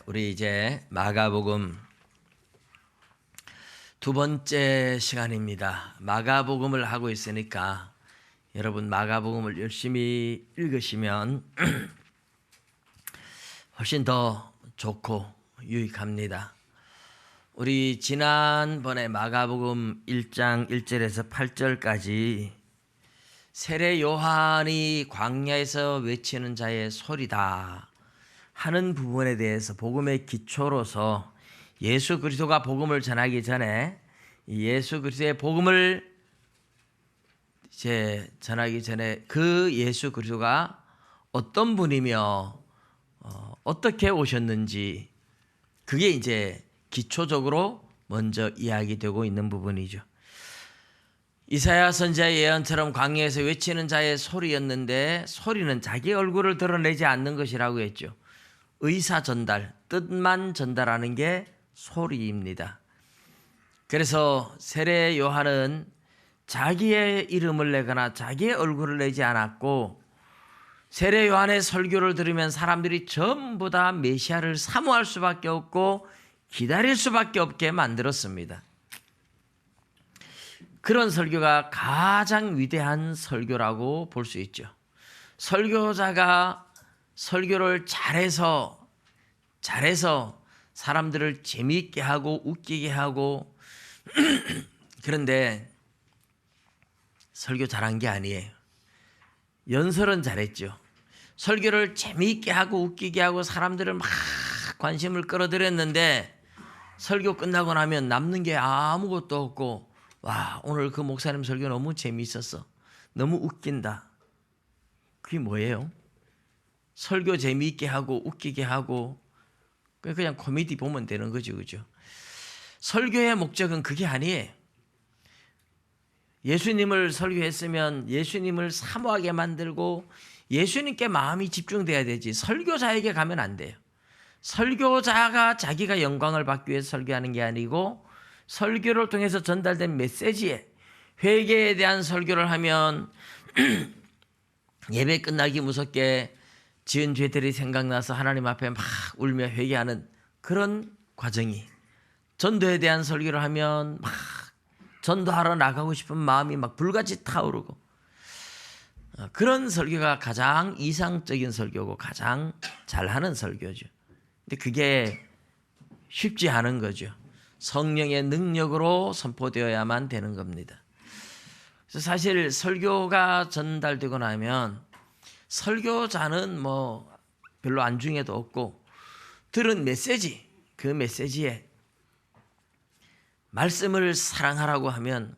우리 이제 마가복음 두 번째 시간입니다. 마가복음을 하고 있으니까 여러분 마가복음을 열심히 읽으시면 훨씬 더 좋고 유익합니다. 우리 지난번에 마가복음 1장 1절에서 8절까지 세례 요한이 광야에서 외치는 자의 소리다 하는 부분에 대해서 복음의 기초로서 예수 그리스도가 복음을 전하기 전에 예수 그리스도의 복음을 이제 전하기 전에 그 예수 그리스도가 어떤 분이며 어떻게 오셨는지 그게 이제 기초적으로 먼저 이야기되고 있는 부분이죠. 이사야 선지자의 예언처럼 광야에서 외치는 자의 소리였는데 소리는 자기 얼굴을 드러내지 않는 것이라고 했죠. 의사 전달, 뜻만 전달하는 게 소리입니다. 그래서 세례 요한은 자기의 이름을 내거나 자기의 얼굴을 내지 않았고 세례 요한의 설교를 들으면 사람들이 전부 다 메시아를 사모할 수밖에 없고 기다릴 수밖에 없게 만들었습니다. 그런 설교가 가장 위대한 설교라고 볼 수 있죠. 설교자가 설교를 잘해서 사람들을 재미있게 하고 웃기게 하고 그런데 설교 잘한 게 아니에요. 연설은 잘했죠. 설교를 재미있게 하고 웃기게 하고 사람들을 막 관심을 끌어들였는데 설교 끝나고 나면 남는 게 아무것도 없고 와 오늘 그 목사님 설교 너무 재미있었어. 너무 웃긴다. 그게 뭐예요? 설교 재미있게 하고 웃기게 하고 그냥 코미디 보면 되는 거죠. 그죠? 설교의 목적은 그게 아니에요. 예수님을 설교했으면 예수님을 사모하게 만들고 예수님께 마음이 집중돼야 되지 설교자에게 가면 안 돼요. 설교자가 자기가 영광을 받기 위해서 설교하는 게 아니고 설교를 통해서 전달된 메시지에 회개에 대한 설교를 하면 예배 끝나기 무섭게 지은 죄들이 생각나서 하나님 앞에 막 울며 회개하는 그런 과정이 전도에 대한 설교를 하면 막 전도하러 나가고 싶은 마음이 막 불같이 타오르고 그런 설교가 가장 이상적인 설교고 가장 잘하는 설교죠. 근데 그게 쉽지 않은 거죠. 성령의 능력으로 선포되어야만 되는 겁니다. 그래서 사실 설교가 전달되고 나면 설교자는 뭐 별로 안중에도 없고 들은 메시지 그 메시지에 말씀을 사랑하라고 하면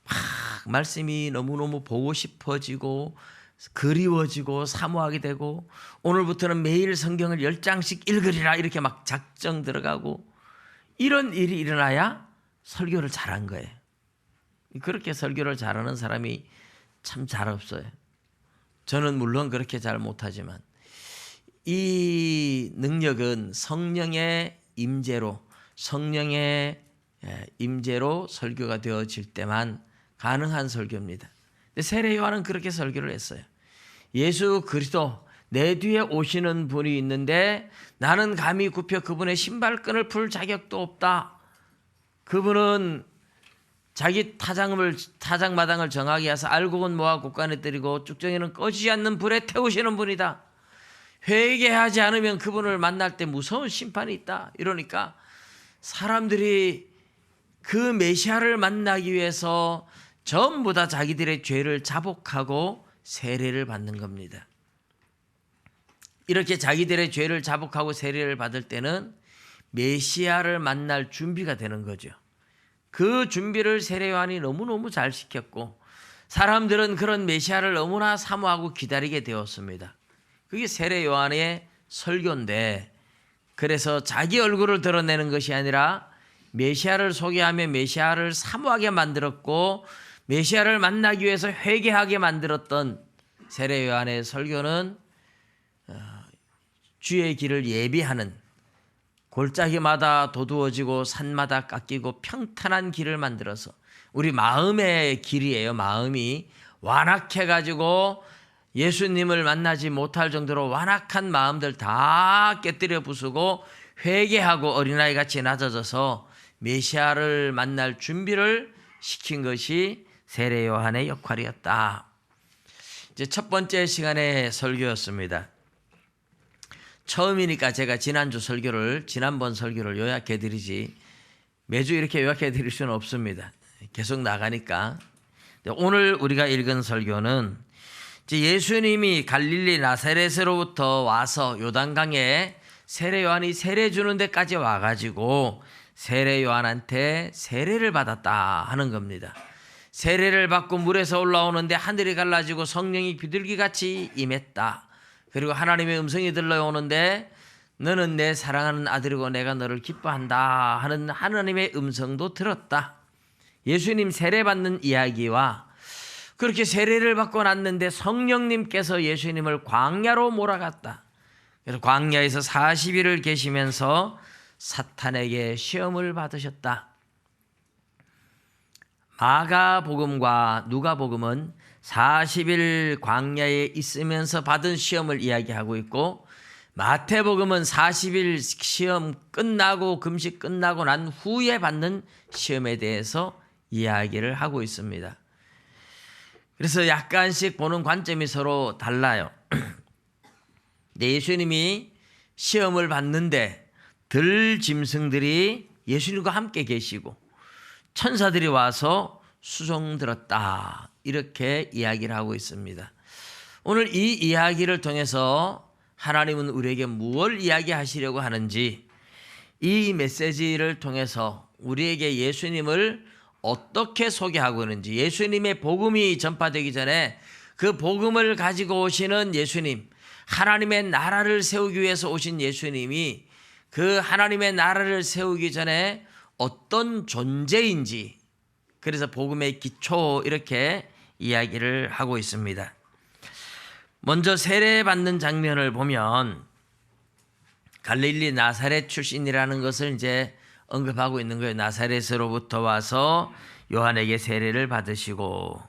막 말씀이 너무너무 보고 싶어지고 그리워지고 사모하게 되고 오늘부터는 매일 성경을 10장씩 읽으리라 이렇게 막 작정 들어가고 이런 일이 일어나야 설교를 잘한 거예요. 그렇게 설교를 잘하는 사람이 참 잘 없어요. 저는 물론 그렇게 잘 못하지만 이 능력은 성령의 임재로 설교가 되어질 때만 가능한 설교입니다. 세례 요한은 그렇게 설교를 했어요. 예수 그리스도 내 뒤에 오시는 분이 있는데 나는 감히 굽혀 그분의 신발끈을 풀 자격도 없다. 그분은 자기 타작마당을 정하게 해서 알곡은 모아 곳간에 들이고 쭉정이는 꺼지지 않는 불에 태우시는 분이다. 회개하지 않으면 그분을 만날 때 무서운 심판이 있다. 이러니까 사람들이 그 메시아를 만나기 위해서 전부 다 자기들의 죄를 자복하고 세례를 받는 겁니다. 이렇게 자기들의 죄를 자복하고 세례를 받을 때는 메시아를 만날 준비가 되는 거죠. 그 준비를 세례 요한이 너무너무 잘 시켰고 사람들은 그런 메시아를 너무나 사모하고 기다리게 되었습니다. 그게 세례 요한의 설교인데 그래서 자기 얼굴을 드러내는 것이 아니라 메시아를 소개하며 메시아를 사모하게 만들었고 메시아를 만나기 위해서 회개하게 만들었던 세례 요한의 설교는 주의 길을 예비하는 골짜기마다 도두어지고 산마다 깎이고 평탄한 길을 만들어서 우리 마음의 길이에요. 마음이 완악해가지고 예수님을 만나지 못할 정도로 완악한 마음들 다 깨뜨려 부수고 회개하고 어린아이 같이 낮아져서 메시아를 만날 준비를 시킨 것이 세례 요한의 역할이었다. 이제 첫 번째 시간의 설교였습니다. 처음이니까 제가 지난번 설교를 요약해 드리지 매주 이렇게 요약해 드릴 수는 없습니다. 계속 나가니까. 오늘 우리가 읽은 설교는 예수님이 갈릴리 나사렛으로부터 와서 요단강에 세례 요한이 세례 주는 데까지 와가지고 세례 요한한테 세례를 받았다 하는 겁니다. 세례를 받고 물에서 올라오는데 하늘이 갈라지고 성령이 비둘기같이 임했다. 그리고 하나님의 음성이 들려오는데 너는 내 사랑하는 아들이고 내가 너를 기뻐한다 하는 하나님의 음성도 들었다. 예수님 세례 받는 이야기와 그렇게 세례를 받고 났는데 성령님께서 예수님을 광야로 몰아갔다. 그래서 광야에서 40일을 계시면서 사탄에게 시험을 받으셨다. 마가복음과 누가복음은 40일 광야에 있으면서 받은 시험을 이야기하고 있고, 마태복음은 40일 시험 끝나고 금식 끝나고 난 후에 받는 시험에 대해서 이야기를 하고 있습니다. 그래서 약간씩 보는 관점이 서로 달라요. 예수님이 시험을 받는데 들 짐승들이 예수님과 함께 계시고 천사들이 와서 수종 들었다, 이렇게 이야기를 하고 있습니다. 오늘 이 이야기를 통해서 하나님은 우리에게 무엇을 이야기하시려고 하는지, 이 메시지를 통해서 우리에게 예수님을 어떻게 소개하고 있는지, 예수님의 복음이 전파되기 전에 그 복음을 가지고 오시는 예수님, 하나님의 나라를 세우기 위해서 오신 예수님이 그 하나님의 나라를 세우기 전에 어떤 존재인지, 그래서 복음의 기초, 이렇게 이야기를 하고 있습니다. 먼저 세례받는 장면을 보면 갈릴리 나사렛 출신이라는 것을 이제 언급하고 있는 거예요. 나사렛으로부터 와서 요한에게 세례를 받으시고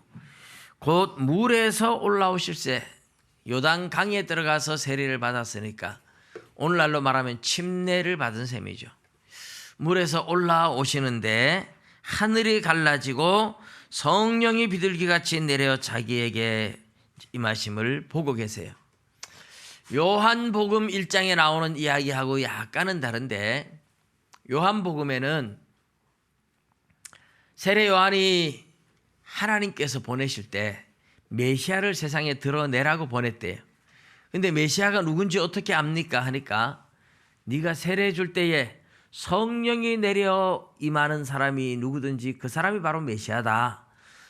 곧 물에서 올라오실새, 요단 강에 들어가서 세례를 받았으니까 오늘날로 말하면 침례를 받은 셈이죠. 물에서 올라오시는데 하늘이 갈라지고 성령이 비둘기같이 내려 자기에게 임하심을 보고 계세요. 요한복음 1장에 나오는 이야기하고 약간은 다른데, 요한복음에는 세례 요한이 하나님께서 보내실 때 메시아를 세상에 드러내라고 보냈대요. 근데 메시아가 누군지 어떻게 압니까 하니까, 네가 세례 줄 때에 성령이 내려 임하는 사람이 누구든지 그 사람이 바로 메시아다.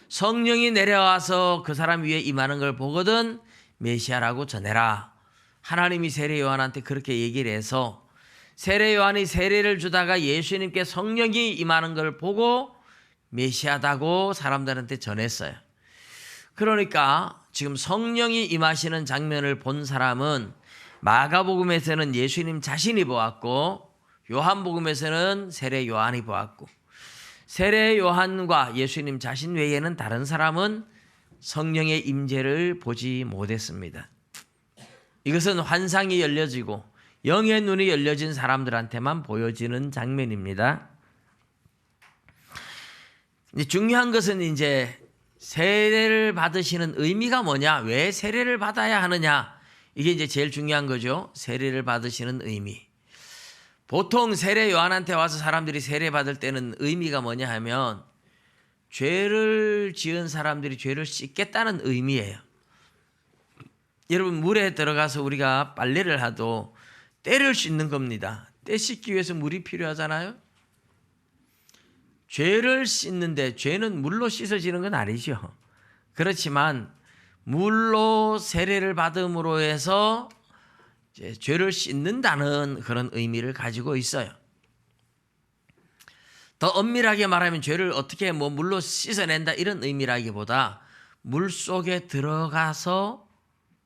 성령이 내려와서 그 사람 위에 임하는 걸 보거든 메시아라고 전해라. 하나님이 세례 요한한테 그렇게 얘기를 해서 세례 요한이 세례를 주다가 예수님께 성령이 임하는 걸 보고 메시아다고 사람들한테 전했어요. 그러니까 지금 성령이 임하시는 장면을 본 사람은 마가복음에서는 예수님 자신이 보았고, 요한복음에서는 세례 요한이 보았고, 세례 요한과 예수님 자신 외에는 다른 사람은 성령의 임재를 보지 못했습니다. 이것은 환상이 열려지고 영의 눈이 열려진 사람들한테만 보여지는 장면입니다. 중요한 것은 이제 세례를 받으시는 의미가 뭐냐, 왜 세례를 받아야 하느냐, 이게 이제 제일 중요한 거죠. 세례를 받으시는 의미. 보통 세례 요한한테 와서 사람들이 세례 받을 때는 의미가 뭐냐 하면 죄를 지은 사람들이 죄를 씻겠다는 의미예요. 여러분, 물에 들어가서 우리가 빨래를 하도 때를 씻는 겁니다. 때 씻기 위해서 물이 필요하잖아요. 죄를 씻는데 죄는 물로 씻어지는 건 아니죠. 그렇지만 물로 세례를 받음으로 해서 이제 죄를 씻는다는 그런 의미를 가지고 있어요. 더 엄밀하게 말하면 죄를 어떻게 물로 씻어낸다, 이런 의미라기보다 물 속에 들어가서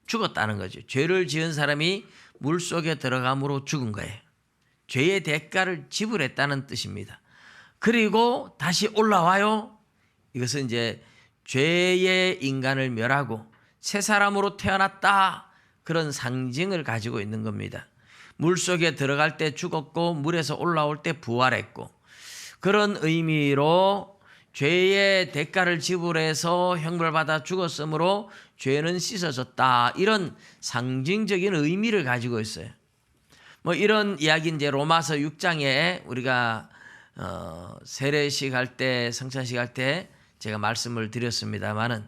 죽었다는 거죠. 죄를 지은 사람이 물 속에 들어감으로 죽은 거예요. 죄의 대가를 지불했다는 뜻입니다. 그리고 다시 올라와요. 이것은 이제 죄의 인간을 멸하고 새 사람으로 태어났다, 그런 상징을 가지고 있는 겁니다. 물속에 들어갈 때 죽었고 물에서 올라올 때 부활했고, 그런 의미로 죄의 대가를 지불해서 형벌받아 죽었으므로 죄는 씻어졌다, 이런 상징적인 의미를 가지고 있어요. 뭐 이런 이야기 이제 로마서 6장에 우리가 세례식 할 때, 성찬식 할 때 제가 말씀을 드렸습니다만은,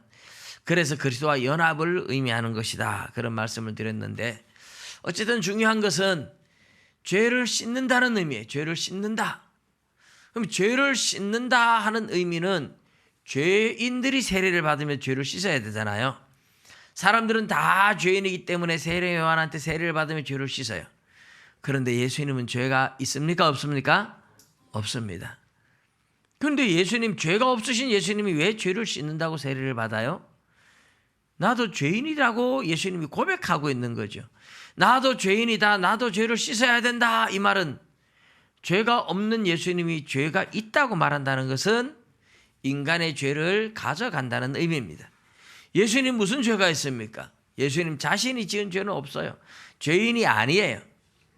그래서 그리스도와 연합을 의미하는 것이다, 그런 말씀을 드렸는데, 어쨌든 중요한 것은 죄를 씻는다는 의미예요. 죄를 씻는다. 그럼 죄를 씻는다 하는 의미는 죄인들이 세례를 받으면 죄를 씻어야 되잖아요. 사람들은 다 죄인이기 때문에 세례 요한한테 세례를 받으면 죄를 씻어요. 그런데 예수님은 죄가 있습니까? 없습니까? 없습니다. 그런데 예수님, 죄가 없으신 예수님이 왜 죄를 씻는다고 세례를 받아요? 나도 죄인이라고 예수님이 고백하고 있는 거죠. 나도 죄인이다, 나도 죄를 씻어야 된다, 이 말은 죄가 없는 예수님이 죄가 있다고 말한다는 것은 인간의 죄를 가져간다는 의미입니다. 예수님 무슨 죄가 있습니까? 예수님 자신이 지은 죄는 없어요. 죄인이 아니에요.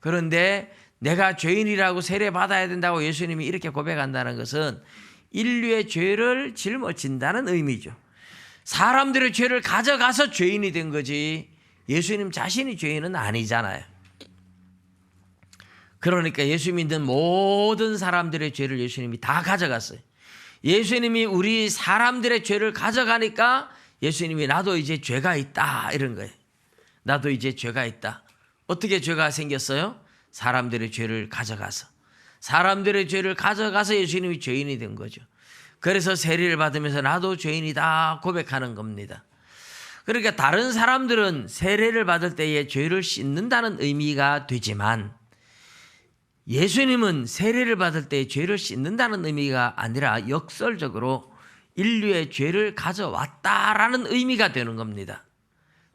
그런데 내가 죄인이라고 세례받아야 된다고 예수님이 이렇게 고백한다는 것은 인류의 죄를 짊어진다는 의미죠. 사람들의 죄를 가져가서 죄인이 된 거지 예수님 자신이 죄인은 아니잖아요. 그러니까 예수 믿는 모든 사람들의 죄를 예수님이 다 가져갔어요. 예수님이 우리 사람들의 죄를 가져가니까 예수님이 나도 이제 죄가 있다, 이런 거예요. 나도 이제 죄가 있다. 어떻게 죄가 생겼어요? 사람들의 죄를 가져가서. 사람들의 죄를 가져가서 예수님이 죄인이 된 거죠. 그래서 세례를 받으면서 나도 죄인이다 고백하는 겁니다. 그러니까 다른 사람들은 세례를 받을 때에 죄를 씻는다는 의미가 되지만, 예수님은 세례를 받을 때 죄를 씻는다는 의미가 아니라 역설적으로 인류의 죄를 가져왔다라는 의미가 되는 겁니다.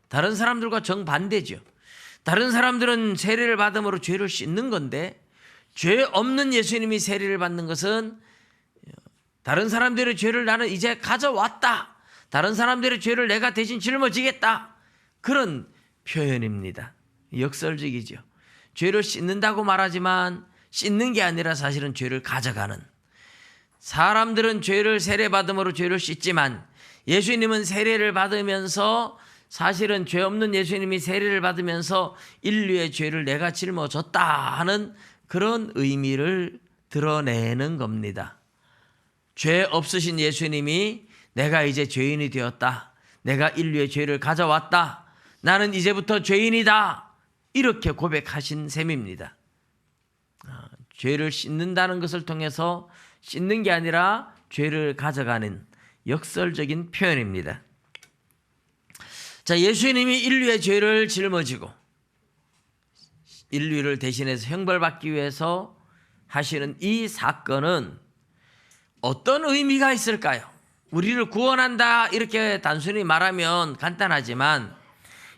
다른 사람들과 정반대죠. 다른 사람들은 세례를 받음으로 죄를 씻는 건데, 죄 없는 예수님이 세례를 받는 것은 다른 사람들의 죄를 나는 이제 가져왔다, 다른 사람들의 죄를 내가 대신 짊어지겠다, 그런 표현입니다. 역설적이죠. 죄를 씻는다고 말하지만 씻는 게 아니라 사실은 죄를 가져가는. 사람들은 죄를 세례받음으로 죄를 씻지만 예수님은 세례를 받으면서, 사실은 죄 없는 예수님이 세례를 받으면서 인류의 죄를 내가 짊어졌다 하는 그런 의미를 드러내는 겁니다. 죄 없으신 예수님이 내가 이제 죄인이 되었다, 내가 인류의 죄를 가져왔다, 나는 이제부터 죄인이다, 이렇게 고백하신 셈입니다. 죄를 씻는다는 것을 통해서 씻는 게 아니라 죄를 가져가는 역설적인 표현입니다. 자, 예수님이 인류의 죄를 짊어지고 인류를 대신해서 형벌받기 위해서 하시는 이 사건은 어떤 의미가 있을까요? 우리를 구원한다 이렇게 단순히 말하면 간단하지만,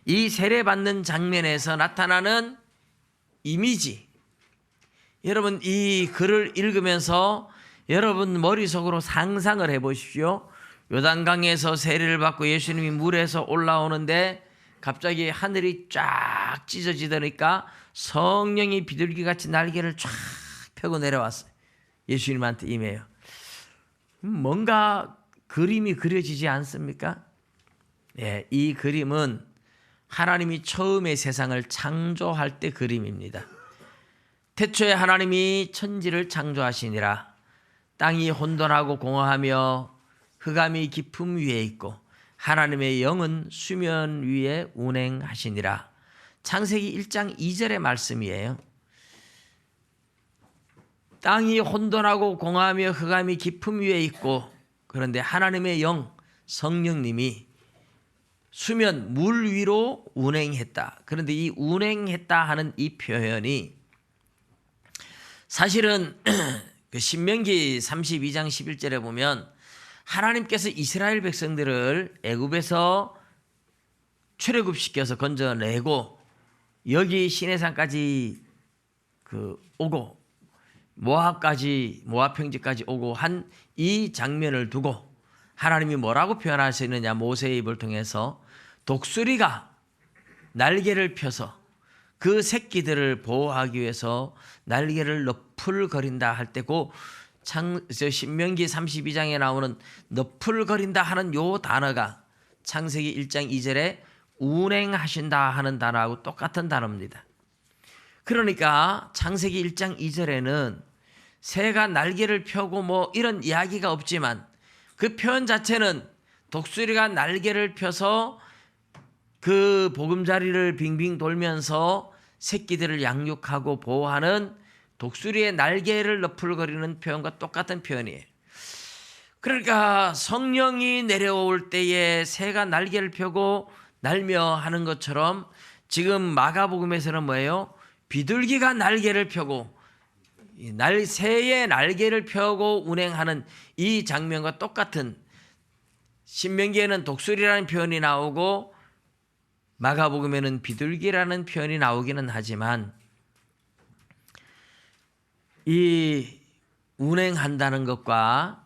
이 세례받는 장면에서 나타나는 이미지, 여러분 이 글을 읽으면서 여러분 머릿속으로 상상을 해보십시오. 요단강에서 세례를 받고 예수님이 물에서 올라오는데 갑자기 하늘이 쫙 찢어지더니까 성령이 비둘기같이 날개를 쫙 펴고 내려왔어요. 예수님한테 임해요. 뭔가 그림이 그려지지 않습니까? 예, 이 그림은 하나님이 처음에 세상을 창조할 때 그림입니다. 태초에 하나님이 천지를 창조하시니라. 땅이 혼돈하고 공허하며 흑암이 깊음 위에 있고 하나님의 영은 수면 위에 운행하시니라. 창세기 1장 2절의 말씀이에요. 땅이 혼돈하고 공허하며 흑암이 깊음 위에 있고, 그런데 하나님의 영, 성령님이 수면, 물 위로 운행했다. 그런데 이 운행했다 하는 이 표현이 사실은 그 신명기 32장 11절에 보면 하나님께서 이스라엘 백성들을 애굽에서 출애굽시켜서 건져내고 여기 시내산까지 오고 모압 평지까지 오고 한 이 장면을 두고 하나님이 뭐라고 표현하시느냐, 모세의 입을 통해서 독수리가 날개를 펴서 그 새끼들을 보호하기 위해서 날개를 너풀거린다 할 때고 신명기 32장에 나오는 너풀거린다 하는 요 단어가 창세기 1장 2절에 운행하신다 하는 단어하고 똑같은 단어입니다. 그러니까 창세기 1장 2절에는 새가 날개를 펴고 뭐 이런 이야기가 없지만 그 표현 자체는 독수리가 날개를 펴서 그 보금자리를 빙빙 돌면서 새끼들을 양육하고 보호하는 독수리의 날개를 너풀거리는 표현과 똑같은 표현이에요. 그러니까 성령이 내려올 때에 새가 날개를 펴고 날며 하는 것처럼 지금 마가복음에서는 뭐예요? 비둘기가 날개를 펴고 새의 날개를 펴고 운행하는 이 장면과 똑같은, 신명기에는 독수리라는 표현이 나오고 마가복음에는 비둘기라는 표현이 나오기는 하지만 이 운행한다는 것과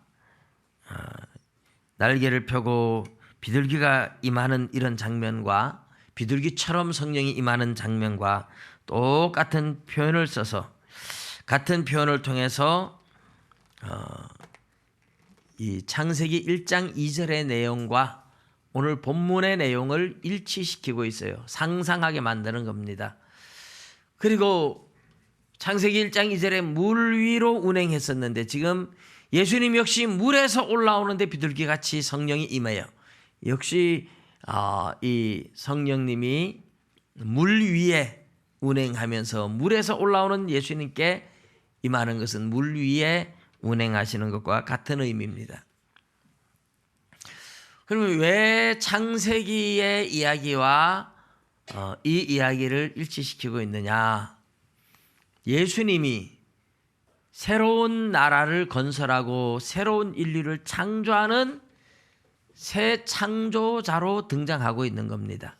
날개를 펴고 비둘기가 임하는 이런 장면과 비둘기처럼 성령이 임하는 장면과 똑같은 표현을 써서 같은 표현을 통해서 이 창세기 1장 2절의 내용과 오늘 본문의 내용을 일치시키고 있어요. 상상하게 만드는 겁니다. 그리고 창세기 1장 2절에 물 위로 운행했었는데 지금 예수님 역시 물에서 올라오는데 비둘기같이 성령이 임해요. 역시 이 성령님이 물 위에 운행하면서 물에서 올라오는 예수님께 임하는 것은 물 위에 운행하시는 것과 같은 의미입니다. 그러면 왜 창세기의 이야기와 이 이야기를 일치시키고 있느냐? 예수님이 새로운 나라를 건설하고 새로운 인류를 창조하는 새 창조자로 등장하고 있는 겁니다.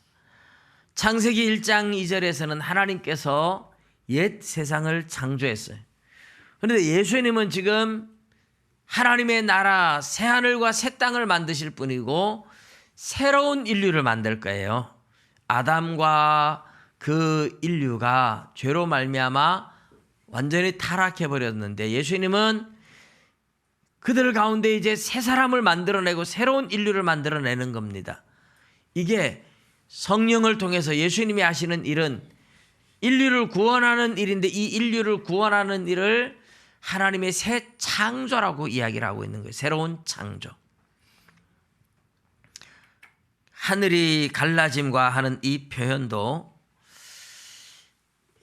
창세기 1장 2절에서는 하나님께서 옛 세상을 창조했어요. 그런데 예수님은 지금 하나님의 나라 새하늘과 새 땅을 만드실 분이고 새로운 인류를 만들 거예요. 아담과 그 인류가 죄로 말미암아 완전히 타락해 버렸는데 예수님은 그들 가운데 이제 새 사람을 만들어내고 새로운 인류를 만들어내는 겁니다. 이게 성령을 통해서 예수님이 하시는 일은 인류를 구원하는 일인데 이 인류를 구원하는 일을 하나님의 새 창조라고 이야기를 하고 있는 거예요. 새로운 창조. 하늘이 갈라짐과 하는 이 표현도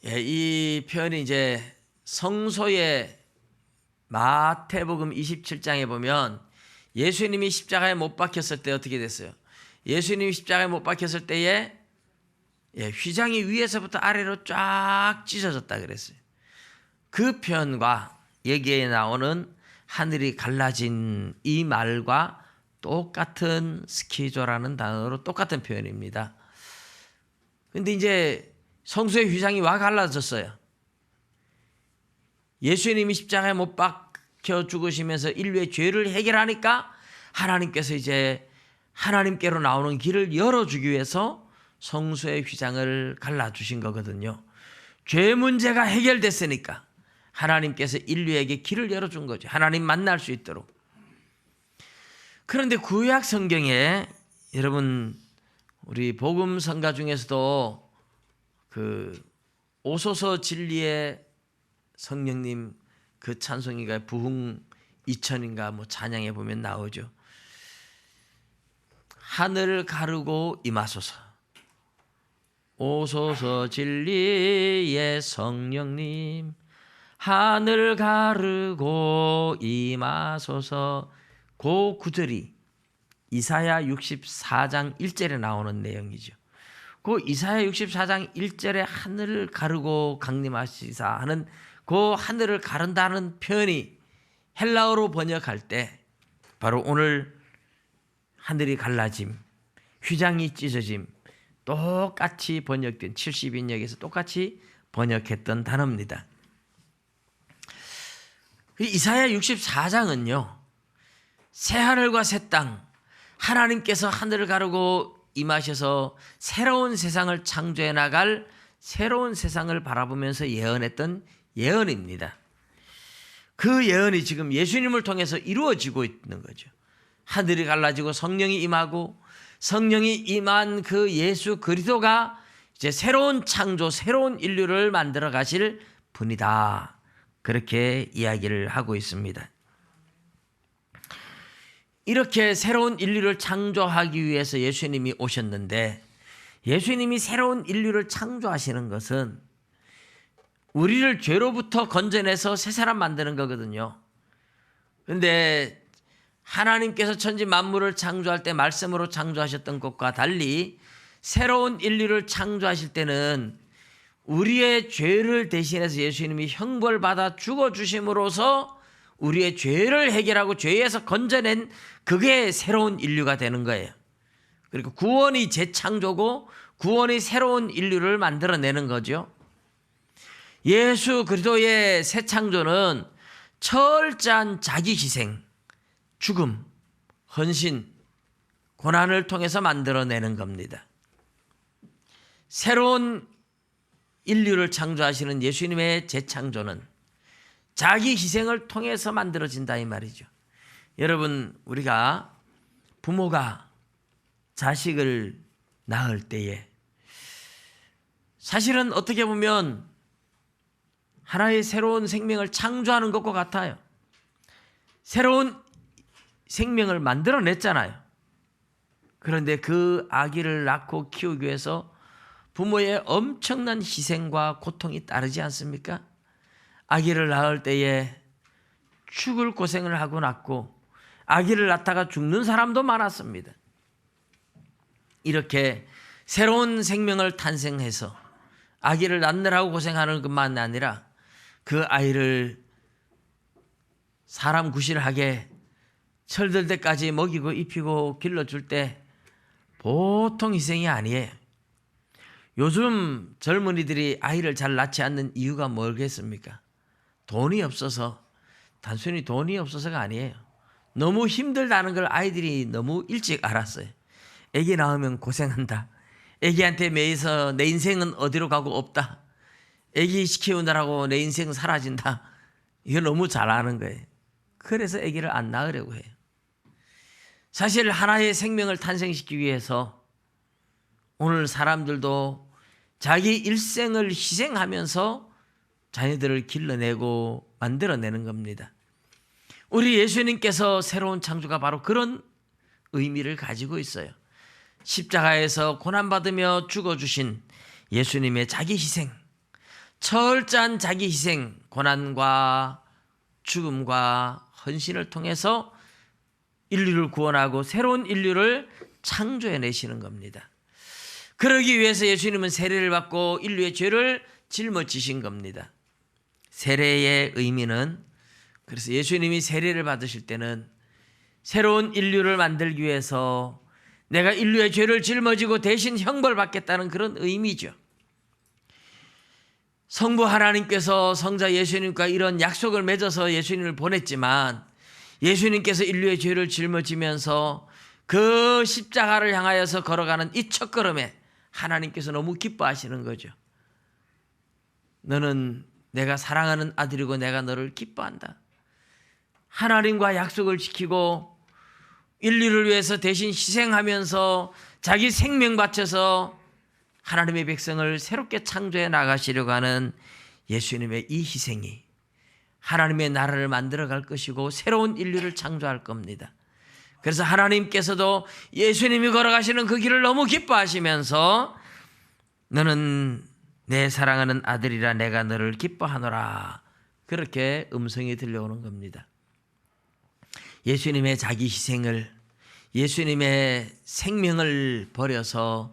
이 표현이 이제 성소의 마태복음 27장에 보면 예수님이 십자가에 못 박혔을 때 어떻게 됐어요? 예수님이 십자가에 못 박혔을 때에 휘장이 위에서부터 아래로 쫙 찢어졌다 그랬어요. 그 표현과 여기에 나오는 하늘이 갈라진 이 말과 똑같은 스키조라는 단어로 똑같은 표현입니다. 근데 이제 성소의 휘장이 와 갈라졌어요. 예수님이 십자가에 못 박혀 죽으시면서 인류의 죄를 해결하니까 하나님께서 이제 하나님께로 나오는 길을 열어주기 위해서 성소의 휘장을 갈라주신 거거든요. 죄 문제가 해결됐으니까 하나님께서 인류에게 길을 열어준 거죠. 하나님 만날 수 있도록. 그런데 구약 성경에 여러분 우리 복음 성가 중에서도 그 오소서 진리의 성령님 그 찬송이가 부흥 2000인가 뭐 찬양에 보면 나오죠. 하늘 가르고 임하소서. 오소서 진리의 성령님 하늘 가르고 임하소서. 그 구절이 이사야 64장 1절에 나오는 내용이죠. 그 이사야 64장 1절에 하늘을 가르고 강림하시사 하는 그 하늘을 가른다는 표현이 헬라어로 번역할 때 바로 오늘 하늘이 갈라짐, 휘장이 찢어짐 똑같이 번역된 70인역에서 똑같이 번역했던 단어입니다. 이사야 64장은요. 새하늘과 새 땅, 하나님께서 하늘을 가르고 임하셔서 새로운 세상을 창조해 나갈 새로운 세상을 바라보면서 예언했던 예언입니다. 그 예언이 지금 예수님을 통해서 이루어지고 있는 거죠. 하늘이 갈라지고 성령이 임하고 성령이 임한 그 예수 그리스도가 이제 새로운 창조, 새로운 인류를 만들어 가실 분이다. 그렇게 이야기를 하고 있습니다. 이렇게 새로운 인류를 창조하기 위해서 예수님이 오셨는데, 예수님이 새로운 인류를 창조하시는 것은 우리를 죄로부터 건져내서 새 사람 만드는 거거든요. 그런데 하나님께서 천지 만물을 창조할 때 말씀으로 창조하셨던 것과 달리 새로운 인류를 창조하실 때는 우리의 죄를 대신해서 예수님이 형벌받아 죽어주심으로써 우리의 죄를 해결하고 죄에서 건져낸 그게 새로운 인류가 되는 거예요. 그리고 구원이 재창조고 구원이 새로운 인류를 만들어내는 거죠. 예수 그리스도의 새 창조는 철저한 자기 희생, 죽음, 헌신, 고난을 통해서 만들어내는 겁니다. 새로운 인류를 창조하시는 예수님의 재창조는 자기 희생을 통해서 만들어진다 이 말이죠. 여러분, 우리가 부모가 자식을 낳을 때에 사실은 어떻게 보면 하나의 새로운 생명을 창조하는 것과 같아요. 새로운 생명을 만들어냈잖아요. 그런데 그 아기를 낳고 키우기 위해서 부모의 엄청난 희생과 고통이 따르지 않습니까? 아기를 낳을 때에 죽을 고생을 하고 낳고 아기를 낳다가 죽는 사람도 많았습니다. 이렇게 새로운 생명을 탄생해서 아기를 낳느라고 고생하는 것만 아니라 그 아이를 사람 구실하게 철들 때까지 먹이고 입히고 길러줄 때 보통 희생이 아니에요. 요즘 젊은이들이 아이를 잘 낳지 않는 이유가 뭐겠습니까? 돈이 없어서, 단순히 돈이 없어서가 아니에요. 너무 힘들다는 걸 아이들이 너무 일찍 알았어요. 애기 낳으면 고생한다. 애기한테 매여서 내 인생은 어디로 가고 없다. 애기 키우느라고 내 인생은 사라진다. 이거 너무 잘 아는 거예요. 그래서 애기를 안 낳으려고 해요. 사실 하나의 생명을 탄생시키기 위해서 오늘 사람들도 자기 일생을 희생하면서 자녀들을 길러내고 만들어내는 겁니다. 우리 예수님께서 새로운 창조가 바로 그런 의미를 가지고 있어요. 십자가에서 고난받으며 죽어주신 예수님의 자기 희생, 철저한 자기 희생, 고난과 죽음과 헌신을 통해서 인류를 구원하고 새로운 인류를 창조해내시는 겁니다. 그러기 위해서 예수님은 세례를 받고 인류의 죄를 짊어지신 겁니다. 세례의 의미는, 그래서 예수님이 세례를 받으실 때는 새로운 인류를 만들기 위해서 내가 인류의 죄를 짊어지고 대신 형벌받겠다는 그런 의미죠. 성부 하나님께서 성자 예수님과 이런 약속을 맺어서 예수님을 보냈지만 예수님께서 인류의 죄를 짊어지면서 그 십자가를 향하여서 걸어가는 이 첫걸음에 하나님께서 너무 기뻐하시는 거죠. 너는 내가 사랑하는 아들이고 내가 너를 기뻐한다. 하나님과 약속을 지키고 인류를 위해서 대신 희생하면서 자기 생명 바쳐서 하나님의 백성을 새롭게 창조해 나가시려고 하는 예수님의 이 희생이 하나님의 나라를 만들어갈 것이고 새로운 인류를 창조할 겁니다. 그래서 하나님께서도 예수님이 걸어가시는 그 길을 너무 기뻐하시면서 너는 내 사랑하는 아들이라 내가 너를 기뻐하노라, 그렇게 음성이 들려오는 겁니다. 예수님의 자기 희생을, 예수님의 생명을 버려서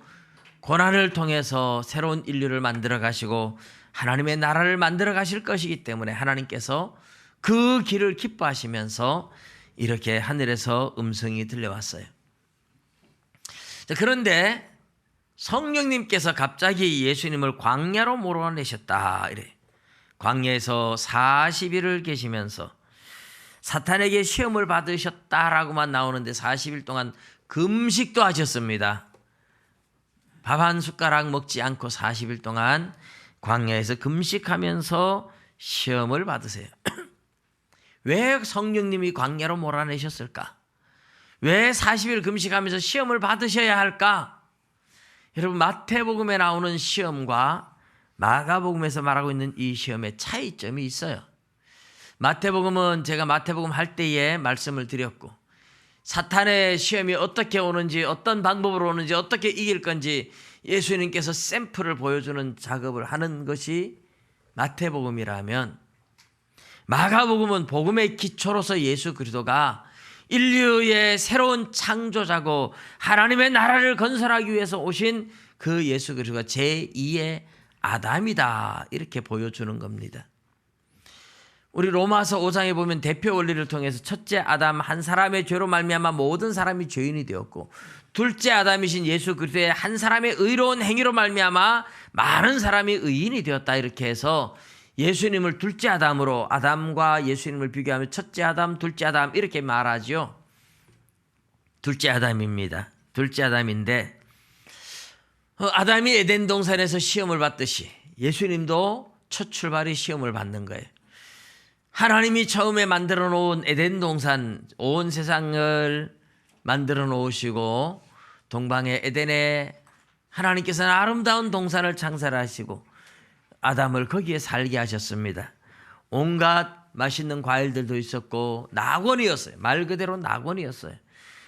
고난을 통해서 새로운 인류를 만들어 가시고 하나님의 나라를 만들어 가실 것이기 때문에 하나님께서 그 길을 기뻐하시면서 이렇게 하늘에서 음성이 들려왔어요. 그런데 성령님께서 갑자기 예수님을 광야로 몰아내셨다, 이래. 광야에서 40일을 계시면서 사탄에게 시험을 받으셨다라고만 나오는데 40일 동안 금식도 하셨습니다. 밥 한 숟가락 먹지 않고 40일 동안 광야에서 금식하면서 시험을 받으세요. 왜 성령님이 광야로 몰아내셨을까? 왜 40일 금식하면서 시험을 받으셔야 할까? 여러분, 마태복음에 나오는 시험과 마가복음에서 말하고 있는 이 시험의 차이점이 있어요. 마태복음은 제가 마태복음 할 때에 말씀을 드렸고, 사탄의 시험이 어떻게 오는지, 어떤 방법으로 오는지, 어떻게 이길 건지 예수님께서 샘플을 보여주는 작업을 하는 것이 마태복음이라면, 마가복음은 복음의 기초로서 예수 그리스도가 인류의 새로운 창조자고 하나님의 나라를 건설하기 위해서 오신 그 예수 그리스도가 제2의 아담이다, 이렇게 보여주는 겁니다. 우리 로마서 5장에 보면 대표 원리를 통해서 첫째 아담 한 사람의 죄로 말미암아 모든 사람이 죄인이 되었고, 둘째 아담이신 예수 그리스도의 한 사람의 의로운 행위로 말미암아 많은 사람이 의인이 되었다, 이렇게 해서 예수님을 둘째 아담으로, 아담과 예수님을 비교하면 첫째 아담, 둘째 아담 이렇게 말하죠. 둘째 아담입니다. 둘째 아담인데, 아담이 에덴 동산에서 시험을 받듯이 예수님도 첫 출발이 시험을 받는 거예요. 하나님이 처음에 만들어 놓은 에덴 동산, 온 세상을 만들어 놓으시고 동방의 에덴에 하나님께서는 아름다운 동산을 창설하시고 아담을 거기에 살게 하셨습니다. 온갖 맛있는 과일들도 있었고 낙원이었어요. 말 그대로 낙원이었어요.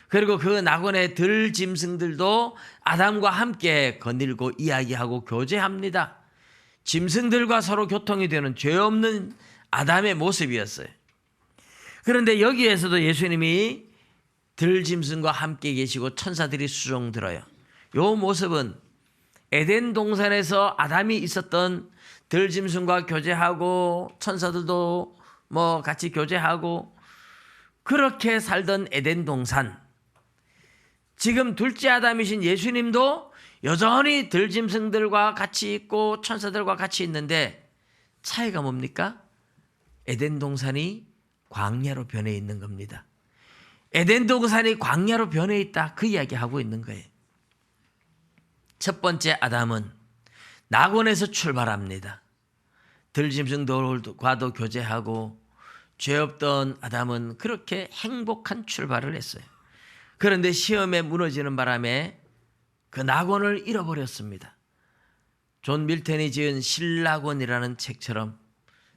그리고 그 낙원의 들짐승들도 아담과 함께 거닐고 이야기하고 교제합니다. 짐승들과 서로 교통이 되는 죄 없는 아담의 모습이었어요. 그런데 여기에서도 예수님이 들짐승과 함께 계시고 천사들이 수종들어요. 이 모습은 에덴 동산에서 아담이 있었던 들짐승과 교제하고 천사들도 같이 교제하고 그렇게 살던 에덴 동산, 지금 둘째 아담이신 예수님도 여전히 들짐승들과 같이 있고 천사들과 같이 있는데 차이가 뭡니까? 에덴 동산이 광야로 변해 있는 겁니다. 에덴 동산이 광야로 변해 있다, 그 이야기하고 있는 거예요. 첫 번째 아담은 낙원에서 출발합니다. 들짐승들과도 교제하고 죄 없던 아담은 그렇게 행복한 출발을 했어요. 그런데 시험에 무너지는 바람에 그 낙원을 잃어버렸습니다. 존 밀턴이 지은 신낙원이라는 책처럼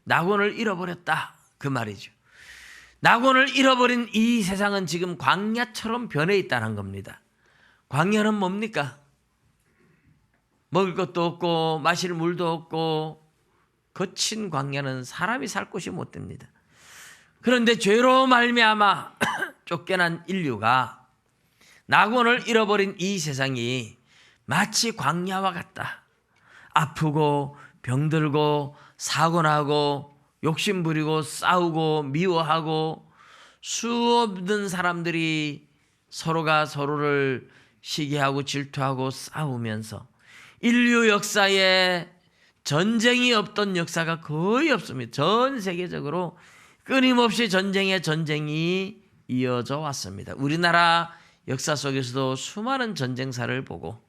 낙원을 잃어버렸다, 그 말이죠. 낙원을 잃어버린 이 세상은 지금 광야처럼 변해 있다는 겁니다. 광야는 뭡니까? 먹을 것도 없고 마실 물도 없고 거친 광야는 사람이 살 곳이 못 됩니다. 그런데 죄로 말미암아 쫓겨난 인류가 낙원을 잃어버린 이 세상이 마치 광야와 같다. 아프고 병들고 사고나고 욕심부리고 싸우고 미워하고 수없는 사람들이 서로가 서로를 시기하고 질투하고 싸우면서 인류 역사에 전쟁이 없던 역사가 거의 없습니다. 전 세계적으로 끊임없이 전쟁이 이어져 왔습니다. 우리나라 역사 속에서도 수많은 전쟁사를 보고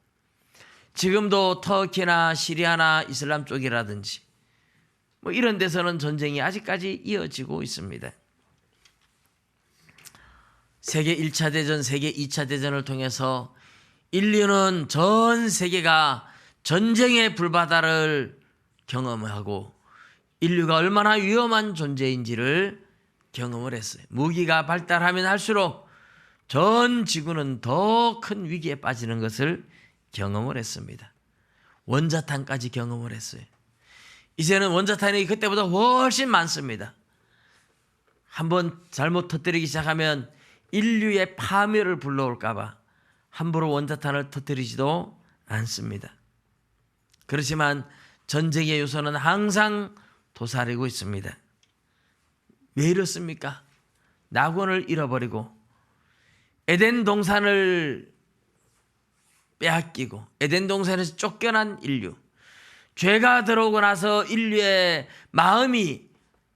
지금도 터키나 시리아나 이슬람 쪽이라든지 이런 데서는 전쟁이 아직까지 이어지고 있습니다. 세계 1차 대전, 세계 2차 대전을 통해서 인류는 전 세계가 전쟁의 불바다를 경험하고 인류가 얼마나 위험한 존재인지를 경험을 했어요. 무기가 발달하면 할수록 전 지구는 더 큰 위기에 빠지는 것을 경험을 했습니다. 원자탄까지 경험을 했어요. 이제는 원자탄이 그때보다 훨씬 많습니다. 한번 잘못 터뜨리기 시작하면 인류의 파멸을 불러올까 봐 함부로 원자탄을 터뜨리지도 않습니다. 그렇지만 전쟁의 요소는 항상 도사리고 있습니다. 왜 이렇습니까? 낙원을 잃어버리고 에덴 동산을 빼앗기고 에덴 동산에서 쫓겨난 인류, 죄가 들어오고 나서 인류의 마음이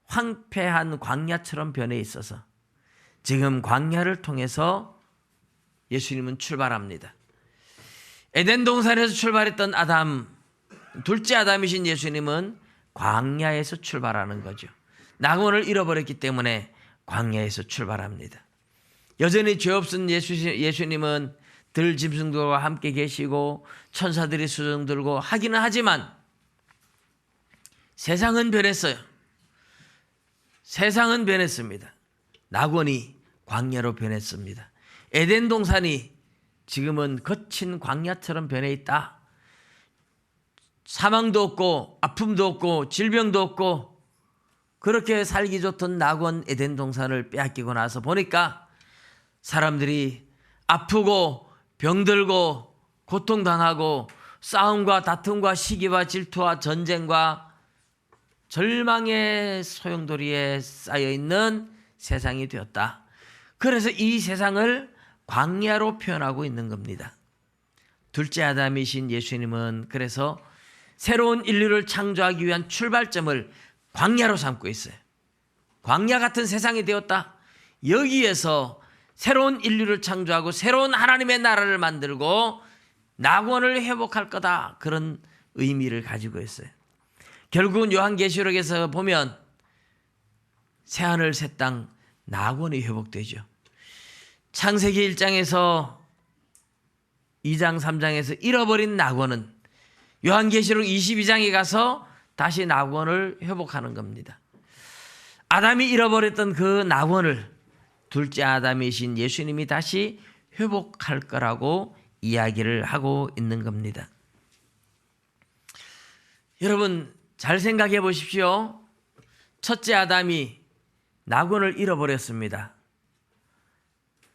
황폐한 광야처럼 변해 있어서 지금 광야를 통해서 예수님은 출발합니다. 에덴 동산에서 출발했던 아담, 둘째 아담이신 예수님은 광야에서 출발하는 거죠. 낙원을 잃어버렸기 때문에 광야에서 출발합니다. 여전히 죄 없은 예수님은 들 짐승들과 함께 계시고 천사들이 수종 들고 하기는 하지만 세상은 변했어요. 세상은 변했습니다. 낙원이 광야로 변했습니다. 에덴 동산이 지금은 거친 광야처럼 변해 있다. 사망도 없고 아픔도 없고 질병도 없고 그렇게 살기 좋던 낙원 에덴 동산을 빼앗기고 나서 보니까 사람들이 아프고 병들고 고통당하고 싸움과 다툼과 시기와 질투와 전쟁과 절망의 소용돌이에 쌓여있는 세상이 되었다. 그래서 이 세상을 광야로 표현하고 있는 겁니다. 둘째 아담이신 예수님은 그래서 새로운 인류를 창조하기 위한 출발점을 광야로 삼고 있어요. 광야 같은 세상이 되었다. 여기에서 새로운 인류를 창조하고 새로운 하나님의 나라를 만들고 낙원을 회복할 거다. 그런 의미를 가지고 있어요. 결국은 요한계시록에서 보면 새하늘 새 땅 낙원이 회복되죠. 창세기 1장에서 2장 3장에서 잃어버린 낙원은 요한계시록 22장에 가서 다시 낙원을 회복하는 겁니다. 아담이 잃어버렸던 그 낙원을 둘째 아담이신 예수님이 다시 회복할 거라고 이야기를 하고 있는 겁니다. 여러분 잘 생각해 보십시오. 첫째 아담이 낙원을 잃어버렸습니다.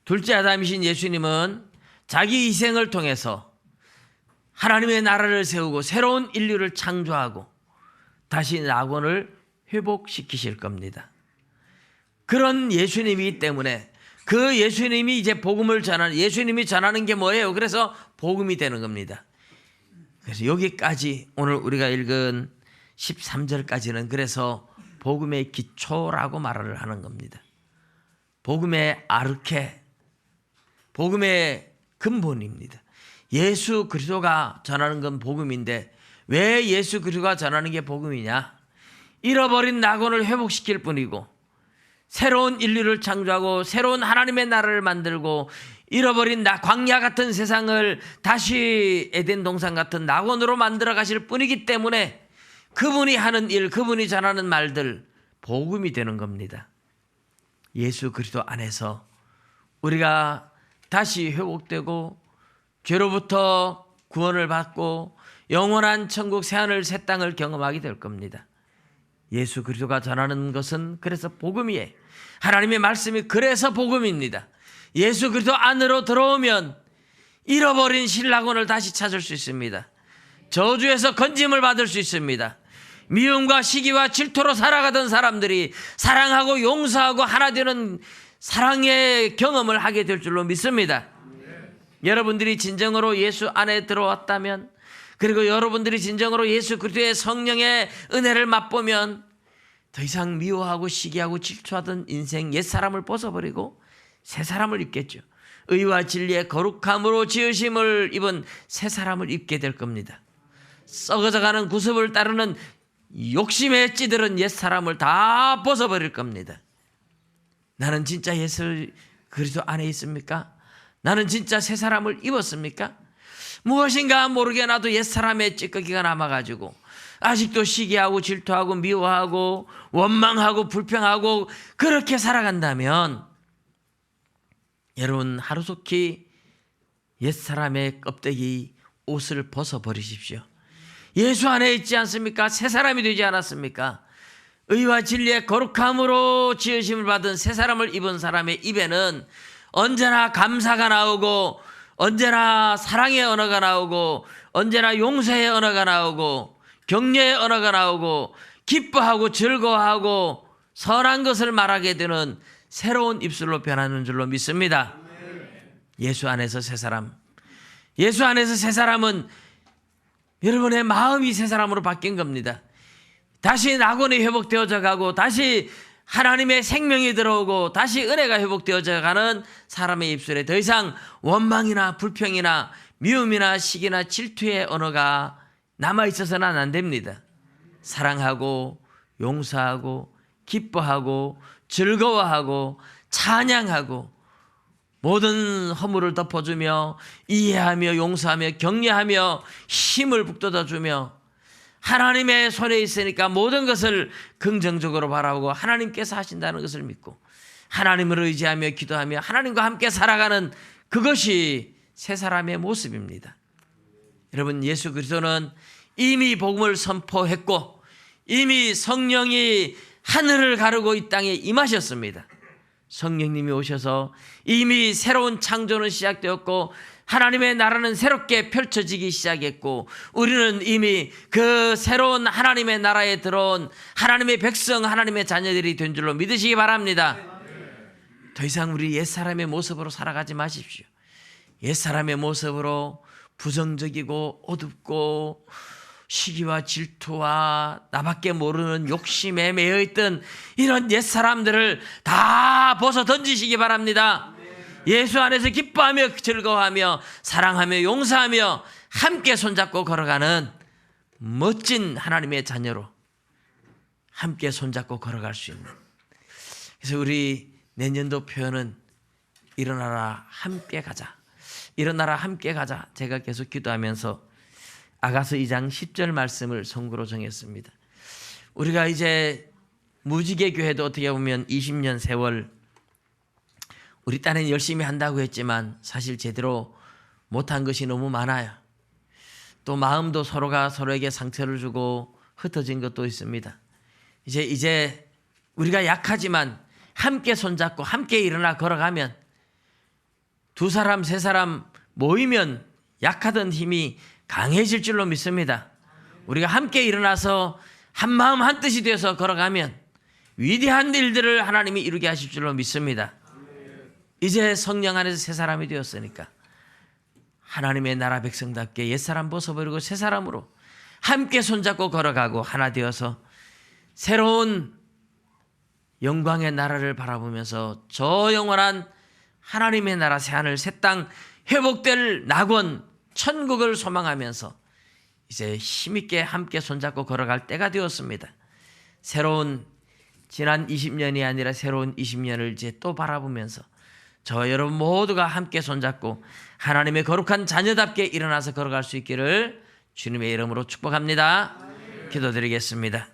둘째 아담이신 예수님은 자기 희생을 통해서 하나님의 나라를 세우고 새로운 인류를 창조하고 다시 낙원을 회복시키실 겁니다. 그런 예수님이기 때문에 그 예수님이 이제 복음을 전하는, 예수님이 전하는 게 뭐예요? 그래서 복음이 되는 겁니다. 그래서 여기까지 오늘 우리가 읽은 13절까지는 그래서 복음의 기초라고 말을 하는 겁니다. 복음의 아르케, 복음의 근본입니다. 예수 그리스도가 전하는 건 복음인데 왜 예수 그리스도가 전하는 게 복음이냐? 잃어버린 낙원을 회복시킬 뿐이고 새로운 인류를 창조하고 새로운 하나님의 나라를 만들고 잃어버린 광야 같은 세상을 다시 에덴 동산 같은 낙원으로 만들어 가실 뿐이기 때문에 그분이 하는 일, 그분이 전하는 말들 복음이 되는 겁니다. 예수 그리스도 안에서 우리가 다시 회복되고 죄로부터 구원을 받고 영원한 천국 새하늘 새 땅을 경험하게 될 겁니다. 예수 그리스도가 전하는 것은 그래서 복음이에요. 하나님의 말씀이 그래서 복음입니다. 예수 그리스도 안으로 들어오면 잃어버린 신락원을 다시 찾을 수 있습니다. 저주에서 건짐을 받을 수 있습니다. 미움과 시기와 질투로 살아가던 사람들이 사랑하고 용서하고 하나 되는 사랑의 경험을 하게 될 줄로 믿습니다. 여러분들이 진정으로 예수 안에 들어왔다면, 그리고 여러분들이 진정으로 예수 그리스도의 성령의 은혜를 맛보면 더 이상 미워하고 시기하고 질투하던 인생 옛사람을 벗어버리고 새사람을 입겠죠. 의와 진리의 거룩함으로 지으심을 입은 새사람을 입게 될 겁니다. 썩어져가는 구습을 따르는 욕심에 찌들은 옛사람을 다 벗어버릴 겁니다. 나는 진짜 예수 그리스도 안에 있습니까? 나는 진짜 새사람을 입었습니까? 무엇인가 모르게 나도 옛사람의 찌꺼기가 남아가지고 아직도 시기하고 질투하고 미워하고 원망하고 불평하고 그렇게 살아간다면 여러분 하루속히 옛사람의 껍데기 옷을 벗어버리십시오. 예수 안에 있지 않습니까? 새사람이 되지 않았습니까? 의와 진리의 거룩함으로 지으심을 받은 새사람을 입은 사람의 입에는 언제나 감사가 나오고 언제나 사랑의 언어가 나오고 언제나 용서의 언어가 나오고 격려의 언어가 나오고 기뻐하고 즐거워하고 선한 것을 말하게 되는 새로운 입술로 변하는 줄로 믿습니다. 예수 안에서 새 사람, 예수 안에서 새 사람은 여러분의 마음이 새 사람으로 바뀐 겁니다. 다시 낙원이 회복되어져 가고 다시 하나님의 생명이 들어오고 다시 은혜가 회복되어져 가는 사람의 입술에 더 이상 원망이나 불평이나 미움이나 시기나 질투의 언어가 남아있어서는 안 됩니다. 사랑하고 용서하고 기뻐하고 즐거워하고 찬양하고 모든 허물을 덮어주며 이해하며 용서하며 격려하며 힘을 북돋아주며 하나님의 손에 있으니까 모든 것을 긍정적으로 바라보고 하나님께서 하신다는 것을 믿고 하나님을 의지하며 기도하며 하나님과 함께 살아가는 그것이 새 사람의 모습입니다. 여러분, 예수 그리스도는 이미 복음을 선포했고 이미 성령이 하늘을 가르고 이 땅에 임하셨습니다. 성령님이 오셔서 이미 새로운 창조는 시작되었고 하나님의 나라는 새롭게 펼쳐지기 시작했고 우리는 이미 그 새로운 하나님의 나라에 들어온 하나님의 백성, 하나님의 자녀들이 된 줄로 믿으시기 바랍니다. 더 이상 우리 옛사람의 모습으로 살아가지 마십시오. 옛사람의 모습으로 부정적이고 어둡고 시기와 질투와 나밖에 모르는 욕심에 매여있던 이런 옛사람들을 다 벗어 던지시기 바랍니다. 예수 안에서 기뻐하며 즐거워하며 사랑하며 용서하며 함께 손잡고 걸어가는 멋진 하나님의 자녀로 함께 손잡고 걸어갈 수 있는, 그래서 우리 내년도 표현은 일어나라 함께 가자, 일어나라 함께 가자. 제가 계속 기도하면서 아가서 2장 10절 말씀을 선구로 정했습니다. 우리가 이제 무지개 교회도 어떻게 보면 20년 세월 우리 딴에는 열심히 한다고 했지만 사실 제대로 못한 것이 너무 많아요. 또 마음도 서로가 서로에게 상처를 주고 흩어진 것도 있습니다. 이제 우리가 약하지만 함께 손잡고 함께 일어나 걸어가면 두 사람 세 사람 모이면 약하던 힘이 강해질 줄로 믿습니다. 우리가 함께 일어나서 한 마음 한 뜻이 되어서 걸어가면 위대한 일들을 하나님이 이루게 하실 줄로 믿습니다. 이제 성령 안에서 새 사람이 되었으니까 하나님의 나라 백성답게 옛사람 벗어버리고 새 사람으로 함께 손잡고 걸어가고 하나 되어서 새로운 영광의 나라를 바라보면서 저 영원한 하나님의 나라 새하늘 새 땅 회복될 낙원 천국을 소망하면서 이제 힘있게 함께 손잡고 걸어갈 때가 되었습니다. 새로운 지난 20년이 아니라 새로운 20년을 이제 또 바라보면서 저 여러분 모두가 함께 손잡고 하나님의 거룩한 자녀답게 일어나서 걸어갈 수 있기를 주님의 이름으로 축복합니다. 기도드리겠습니다.